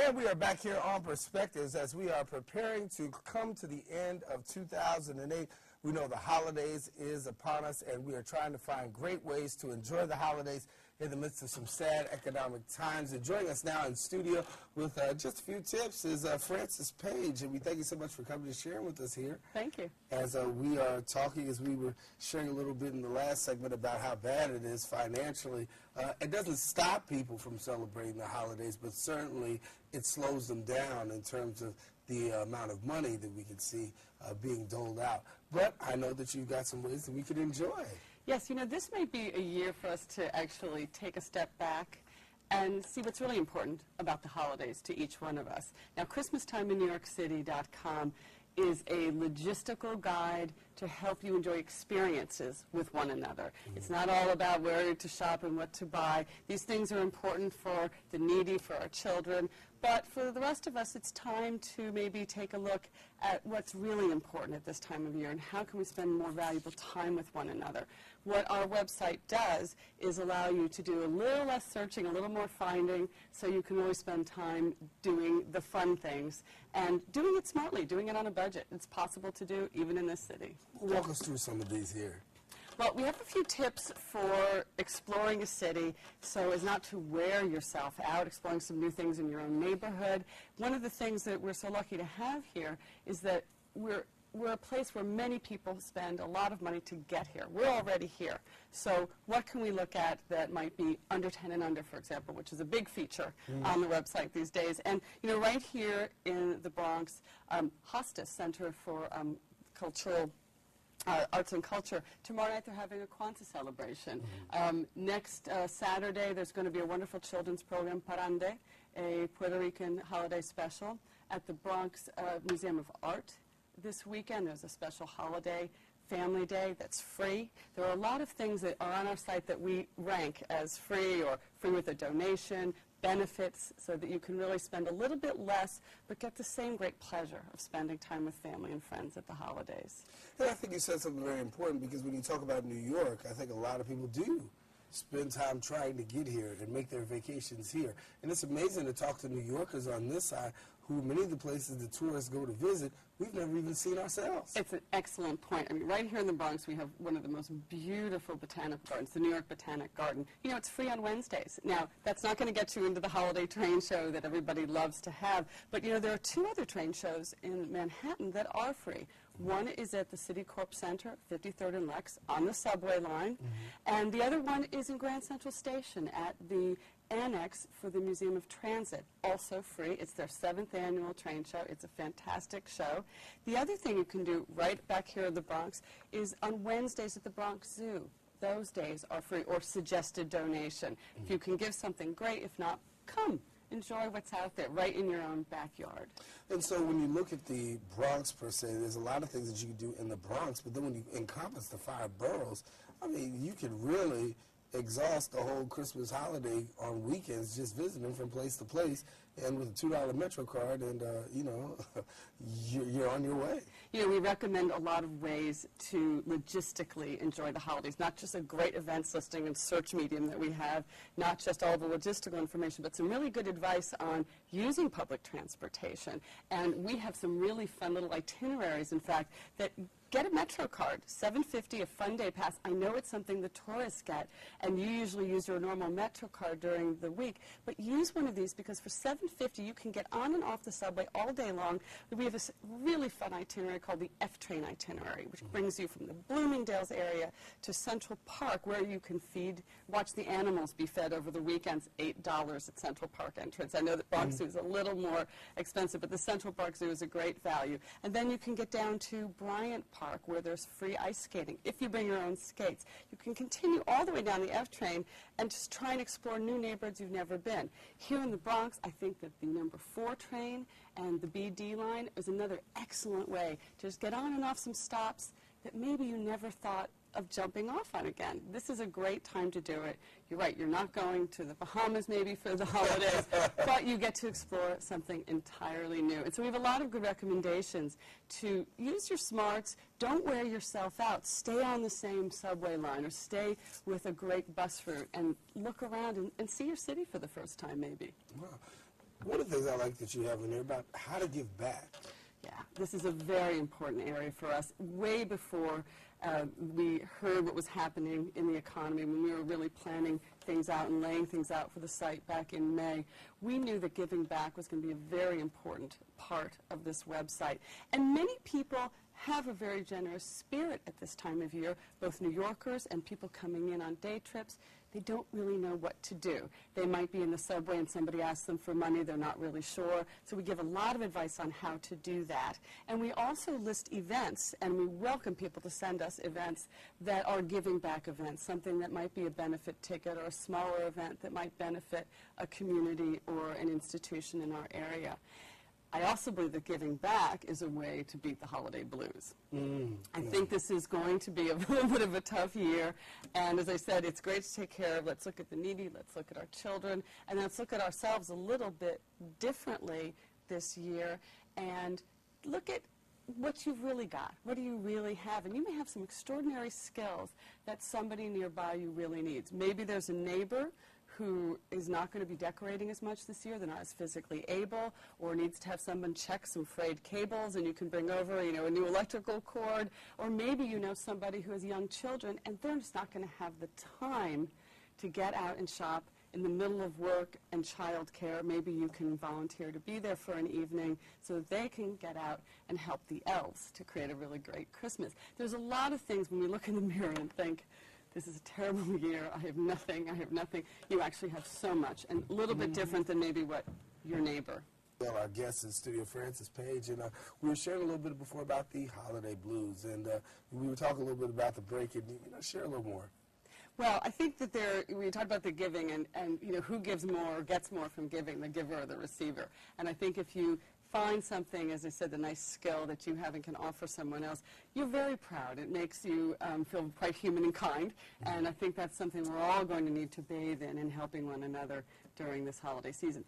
And we are back here on Perspectives as we are preparing to come to the end of 2008. We know the holidays is upon us, and we are trying to find great ways to enjoy the holidays in the midst of some sad economic times. And joining us now in studio with just a few tips is Frances Page, and we thank you so much for coming and sharing with us here. Thank you. As we are talking, as we were sharing a little bit in the last segment about how bad it is financially, it doesn't stop people from celebrating the holidays, but certainly it slows them down in terms of the amount of money that we can see being doled out. But I know that you've got some ways that we can enjoy. Yes, you know, this may be a year for us to actually take a step back and see what's really important about the holidays to each one of us. Now, ChristmasTimeInNewYorkCity.com is a logistical guide to help you enjoy experiences with one another. It's not all about where to shop and what to buy. These things are important for the needy, for our children, but for the rest of us, it's time to maybe take a look at what's really important at this time of year and how can we spend more valuable time with one another. What our website does is allow you to do a little less searching, a little more finding, so you can really spend time doing the fun things and doing it smartly, doing it on a budget. It's possible to do even in this city. Walk us through some of these here. Well, we have a few tips for exploring a city so as not to wear yourself out, exploring some new things in your own neighborhood. One of the things that we're so lucky to have here is that we're a place where many people spend a lot of money to get here. We're already here. So what can we look at that might be under 10 and under, for example, which is a big feature on the website these days. And, you know, right here in the Bronx, Hostas Center for Cultural Arts and Culture. Tomorrow night they're having a Kwanzaa celebration. Next Saturday there's going to be a wonderful children's program, Parande, a Puerto Rican holiday special. At the Bronx Museum of Art this weekend there's a special holiday, Family Day, that's free. There are a lot of things that are on our site that we rank as free or free with a donation, benefits, so that you can really spend a little bit less but get the same great pleasure of spending time with family and friends at the holidays. And I think you said something very important, because when you talk about New York, I think a lot of people do spend time trying to get here and make their vacations here. And it's amazing to talk to New Yorkers on this side who many of the places the tourists go to visit, we've never even seen ourselves. It's an excellent point. I mean, right here in the Bronx, we have one of the most beautiful botanical gardens, the New York Botanic Garden. You know, it's free on Wednesdays. Now, that's not going to get you into the holiday train show that everybody loves to have, but, you know, there are two other train shows in Manhattan that are free. One is at the Citicorp Center, 53rd and Lex, on the subway line, and the other one is in Grand Central Station at the Annex for the Museum of Transit, also free. It's their 7th annual train show. It's a fantastic show. The other thing you can do right back here in the Bronx is on Wednesdays at the Bronx Zoo. Those days are free, or suggested donation. If you can give something, great. If not, come. Enjoy what's out there right in your own backyard. And so when you look at the Bronx per se, there's a lot of things that you can do in the Bronx, but then when you encompass the 5 boroughs, I mean, you can really exhaust the whole Christmas holiday on weekends just visiting from place to place, and with a $2 Metro card, and you know, you're on your way. You know, we recommend a lot of ways to logistically enjoy the holidays, not just a great events listing and search medium that we have, not just all the logistical information, but some really good advice on using public transportation. And we have some really fun little itineraries, in fact, that get a Metro card, $7.50 a Fun Day Pass. I know it's something the tourists get, and you usually use your normal Metro card during the week, but use one of these, because for $7.50 you can get on and off the subway all day long. We have a really fun itinerary called the F-Train itinerary, which brings you from the Bloomingdale's area to Central Park, where you can watch the animals be fed over the weekends, $8 at Central Park entrance. I know that Bronx Zoo is a little more expensive, but the Central Park Zoo is a great value. And then you can get down to Bryant Park, where there's free ice skating. If you bring your own skates, you can continue all the way down the F train and just try and explore new neighborhoods you've never been. Here in the Bronx, I think that the number 4 train and the BD line is another excellent way to just get on and off some stops that maybe you never thought of jumping off on again. This is a great time to do it. You're right, you're not going to the Bahamas maybe for the holidays, but you get to explore something entirely new. And so we have a lot of good recommendations to use your smarts. Don't wear yourself out. Stay on the same subway line or stay with a great bus route and look around and see your city for the first time maybe. Wow. One of the things I like that you have in there about how to give back. Yeah, this is a very important area for us. Way before we heard what was happening in the economy, when we were really planning things out and laying things out for the site back in May, we knew that giving back was going to be a very important part of this website. And many people have a very generous spirit at this time of year, both New Yorkers and people coming in on day trips. They don't really know what to do. They might be in the subway and somebody asks them for money, they're not really sure. So we give a lot of advice on how to do that. And we also list events, and we welcome people to send us events that are giving back events, something that might be a benefit ticket or a smaller event that might benefit a community or an institution in our area. I also believe that giving back is a way to beat the holiday blues. I think this is going to be a little bit of a tough year, and as I said, it's great to take care of. Let's look at the needy, let's look at our children, and let's look at ourselves a little bit differently this year, and look at what you've really got. What do you really have? And you may have some extraordinary skills that somebody nearby you really needs. Maybe there's a neighbor who is not going to be decorating as much this year, they're not as physically able, or needs to have someone check some frayed cables and you can bring over, a new electrical cord, or maybe you know somebody who has young children and they're just not going to have the time to get out and shop in the middle of work and child care. Maybe you can volunteer to be there for an evening so that they can get out and help the elves to create a really great Christmas. There's a lot of things when we look in the mirror and think, this is a terrible year, I have nothing, I have nothing. You actually have so much, and a little bit different than maybe what your neighbor. Well, our guest in studio, Frances Page, and we were sharing a little bit before about the holiday blues, and we were talking a little bit about the break, and share a little more. Well, I think that we talked about the giving and who gives more or gets more from giving, the giver or the receiver. And I think if you find something, as I said, the nice skill that you have and can offer someone else, you're very proud. It makes you feel quite human and kind, and I think that's something we're all going to need to bathe in helping one another during this holiday season.